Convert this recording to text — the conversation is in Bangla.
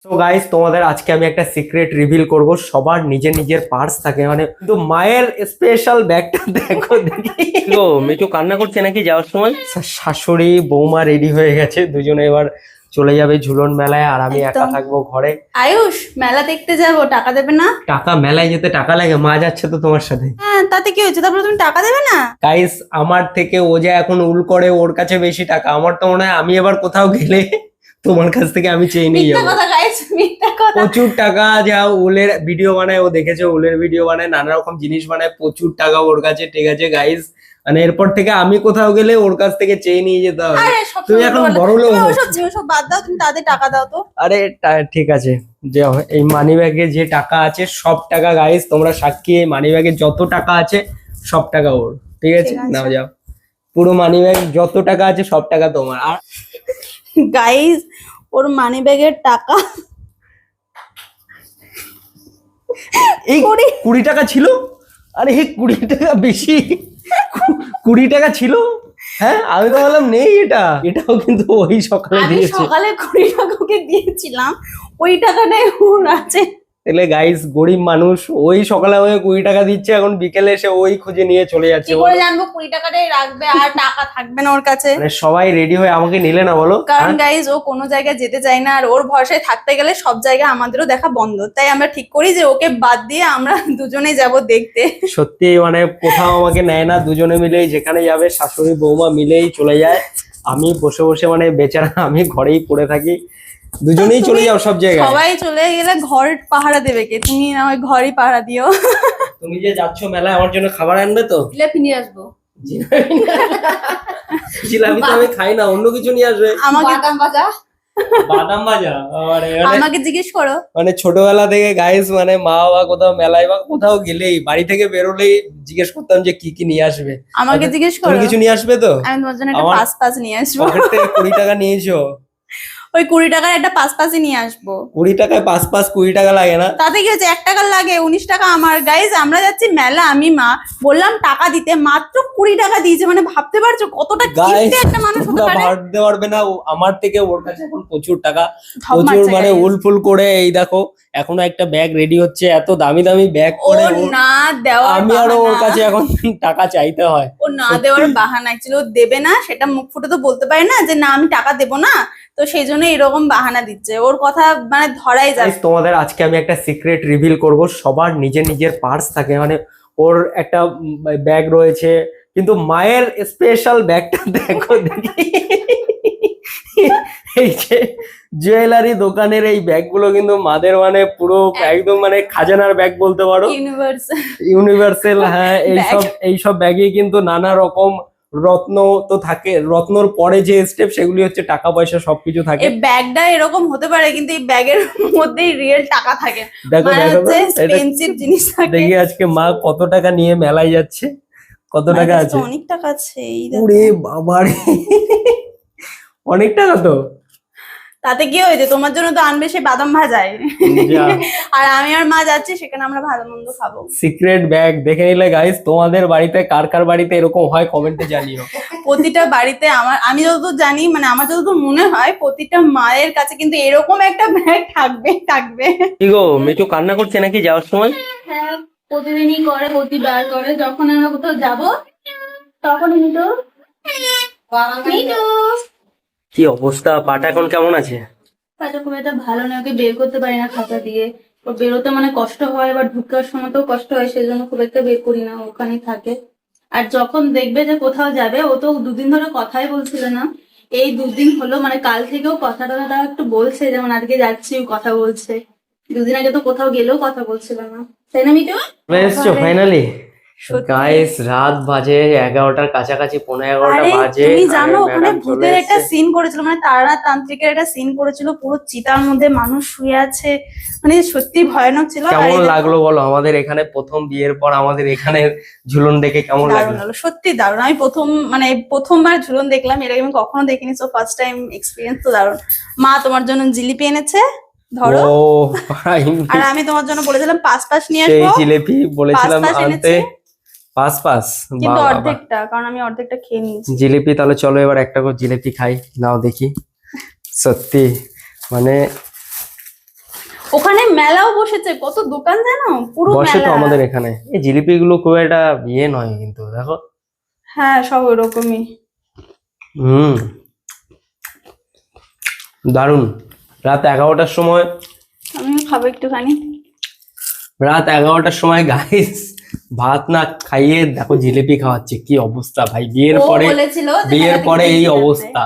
তো গাইস তোমাদের আজকে আমি একটা সিক্রেট রিভিল করব। সবার নিজের নিজের পার্স থাকে, মানে কিন্তু মায়ের স্পেশাল ব্যাগটা দেখো দেখি। গো মিঠু কান্না করছে নাকি যাওয়ার সময়? শাশুড়ি বৌমা রেডি হয়ে গেছে, দুজনে এবার চলে যাবে ঝুলন মেলায়, আর আমি একা থাকবো ঘরে। আয়ুষ, মেলা দেখতে যাব, টাকা দেবে না? টাকা মেলায় যেতে টাকা লাগে? মা যাচ্ছে তো তোমার সাথে। হ্যাঁ, তাতে কি হয়েছে? তারপরে তুমি টাকা দেবে না? গাইস আমার থেকে ও যা এখন উল করে, ওর কাছে বেশি টাকা। আমার তো মনে হয় আমি এবার কোথাও গেলে তোমার কাছ থেকে আমি চেয়ে নিয়ে মিথ্যা যাবো। কথা গাইস, মিথ্যা কথা। প্রচুর টাকা, যা উলের ভিডিও বানায়, ও দেখেছে উলের ভিডিও বানায়, নানা রকম জিনিস বানায়, প্রচুর টাকা ওর কাছে। ঠিক আছে গাইস, মানে এরপর থেকে আমি কোথাও গেলে ওর কাছ থেকে চেয়ে নিয়ে যেতে হবে। আরে সব তুমি এখন বড় লোক হচ্ছ। সব বাদ দাও, তুমি তাদের টাকা দাও তো। আরে ঠিক আছে, যে এই মানি ব্যাগে যে টাকা আছে সব টাকা, গাইস তোমরা সাক্ষী, এই মানি ব্যাগে যত টাকা আছে সব টাকা ওর। ঠিক আছে, নাও যাও, পুরো মানি ব্যাগ যত টাকা আছে সব টাকা তোমার। আর গাইস, ওর মানি ব্যাগের টাকা এই 20 টাকা ছিল। আরে 20 টাকা বেশি, 20 টাকা ছিল। হ্যাঁ, আমি তো বললাম নেই, এটাও কিন্তু ওই সকালে আমি দিয়েছে। সকালে 20 টাকা ওকে দিয়েছিলাম, ওই টাকাটাই ওর আছে। তাহলে গাইস গরিব মানুষ, ওই সকালে আমাকে 20 টাকা দিচ্ছে, এখন বিকেলে এসে ওই খুঁজে নিয়ে চলে যাচ্ছে। কি করে জানবো 20 টাকাটাই রাখবে আর টাকা থাকবে না ওর কাছে? মানে সবাই রেডি হয়ে আমাকে নিলে না, বলো? কারণ গাইজ ও কোনো জায়গায় যেতে চায় না, আর ওর ভরসায় থাকতে গেলে সব জায়গায় আমাদেরও দেখা বন্ধ। তাই আমরা ঠিক করি যে ওকে বাদ দিয়ে আমরা দুজনেই যাব দেখতে। সত্যি মানে কোথাও আমাকে নেয় না, দুজনে মিলেই যেখানে যাবে শাশুড়ি বৌমা মিলেই চলে যায়। আমি বসে বসে মানে বেচারা আমি ঘরেই পড়ে থাকি, দুজনেই চলে যাও সব জায়গায়। সবাই চলে গেলে ঘর পাহারা দেবে কে? তুমি না ওই ঘরই পাহারা দিও। তুমি যে যাচ্ছ মেলায়, আমার জন্য খাবার আনবে তো? জিলাপি নিয়ে আসবো। জিলাপি তো আমি খাই না, অন্য কিছু নিয়ে আসবে। আমাকে বাদাম ভাজা। বাদাম ভাজা? আমাকে জিজ্ঞেস করো। মানে ছোটবেলা থেকে গাইস, মানে মা বাবা কোথাও মেলায় বা কোথাও গেলেই, বাড়ি থেকে বেরোলেই জিজ্ঞেস করতাম যে কি কি নিয়ে আসবে। আমাকে জিজ্ঞেস তুমি করো। কিছু নিয়ে আসবে তো? আমি তোমার জন্য একটা পাঁচ নিয়ে আসবো। পকেট থেকে 20 টাকা নিয়েছো? ওই 20 টাকার একটা পাঁচ নিয়ে আসবো। 20 টাকায় 20 টাকা লাগে না? তাতে কি হচ্ছে? 1 টাকা লাগে, 19 টাকা আমার। গাইজ আমরা যাচ্ছি মেলা, আমি মা বললাম টাকা দিতে, মাত্র 20 টাকা দিয়েছে। মানে ভাবতে পারছো কতটা কিপটে একটা মানুষ হতে পারে? ভাবতে পারবে না, আমার থেকে ওর কাছে এখন প্রচুর টাকা, ধপ প্রচুর মারছে মানে guys। উলফুল করে। এই দেখো এখনো একটা ব্যাগ রেডি হচ্ছে, এত দামি দামি ব্যাগ করে ও না দেওয়ার আমি আরো ওর বাহানা। কাছে এখন টাকা চাইতে হয়। ও না দেওয়ার বাহানা, অ্যাকচুয়ালি ও দেবে না, সেটা মুখ ফুটে তো বলতে পারে না যে না আমি টাকা দেবো না। তো সেই জন্য এরকম বাহানা দিচ্ছে, ওর কথা মানে ধরাই যায়। Guys, তোমাদের আজকে আমি একটা সিক্রেট রিভিল করব। সবার নিজের নিজের পার্স থাকে, মানে ওর একটা ব্যাগ রয়েছে, কিন্তু মায়ের স্পেশাল ব্যাগটা দেখো দেখি। এই যে জুয়েলারি দোকানের এই ব্যাগগুলো কিন্তু মাদের মানে পুরো একদম মানে খাজানার ব্যাগ বলতে পারো, ইউনিভার্সাল। হ্যাঁ, এইসব ব্যাগে কিন্তু নানা রকম রত্ন তো থাকে, রত্নর পরে যে স্টেপ সেগুলি হচ্ছে টাকা পয়সা সবকিছু থাকে। এই ব্যাগটা এরকম হতে পারে, কিন্তু এই ব্যাগের মধ্যেই রিয়েল টাকা থাকে। দেখো মানে দেখো হচ্ছে এক্সপেন্সিভ জিনিস থাকে। দেখি আজকে মা কত টাকা নিয়ে মেলায় যাচ্ছে, কত টাকা আছে। অনেক টাকা আছে, এই দেখো। ওরে বাবারে, অনেক টাকা তো। তাতে কি হয়েছে? তোমার জন্য তো আনবে সে বাদাম ভাজায়। আর আমি আর মা যাচ্ছি, সেখানে আমরা ভালো মন্দ খাবো। সিক্রেট ব্যাগ দেখে নিলে গাইস, তোমাদের বাড়িতে কার কার বাড়িতে এরকম হয় কমেন্টে জানিও। প্রতিটা বাড়িতে আমি যতদূর জানি, মানে আমার যতদূর মনে হয় প্রতিটা মায়ের কাছে কিন্তু এরকম একটা ব্যাগ থাকবে। কি গো মিঠু কান্না করছে নাকি যাওয়ার সময়? হ্যাঁ, প্রতিদিনই করে, প্রতিবার করে। যখন আমরা কোথাও যাবো তখন কিন্তু কি অবস্থা, পাটা এখন কেমন আছে? পাটা খুব একটা ভালো না, ওকে বের করতে পারি না খাতা দিয়ে। ওর বেরোতে মানে কষ্ট হয়, আবার ঢুকার সময়তেও কষ্ট হয়, সেজন্য খুব একটা বের করি না, ওখানেই থাকে। আর যখন দেখবে যে কোথাও যাবে, ও তো 2 দিন ধরে কথাই বলছিল না। এই 2 দিন হলো, মানে কাল থেকেও কথাটা একটু বলছে, যেমন আজকে যাচ্ছি কথা বলছে। 2 দিন আগে তো কোথাও গেলেও কথা বলছিল না, তাই না মিটু? এসছো ফাইনালি? গাইস রাত বাজে 11টার কাছাকাছি, 11:15 বাজে। তুমি জানো ওখানে ভূতের একটা সিন করেছিল, মানে তারা তান্ত্রিকের একটা সিন করেছিল, পুরো চিতার মধ্যে মানুষ শুয়ে আছে। মানে সত্যি ভয়ানক ছিল। কেমন লাগলো বলো? আমাদের এখানে প্রথম বিয়ের পর আমাদের এখানে ঝুলন দেখে কেমন লাগলো? সত্যি দারুণ। আমি প্রথমবার ঝুলন দেখলাম, এর আগে আমি কখনো দেখিনি, সো ফার্স্ট টাইম এক্সপিরিয়েন্স তো দারুণ। মা তোমার জন্য জিলিপি এনেছে, ধরো। আর আমি তোমার জন্য বলেছিলাম পাঁচ নিয়ে আসবো। সেই জিলিপি বলেছিলাম আনতে, পাঁচ কিন্তু অর্ধেকটা, কারণ আমি অর্ধেকটা খেয়ে নিয়েছি জিলিপি। তাহলে চলো এবার একটা করে জিলিপি খাই, নাও দেখি। সত্যি মানে ওখানে মেলাও বসেছে, কত দোকান জানো, পুরো বসে তো মেলা। আমাদের এখানে। এই জিলিপি গুলো খুব একটা ইয়ে নয় কিন্তু দেখো। হ্যাঁ সব ওরকমই। হুম, দারুন। রাত 11টার সময়, আমিও খাবো একটুখানি। রাত 11টার সময় গাইস ভাত না খাইয়ে দেখো জিলিপি খাওয়াচ্ছে, কি অবস্থা ভাই। বিয়ের ও পরে বলেছিল যে বিয়ের মেলা থেকে পরে এই জিলিপি আনতে। অবস্থা।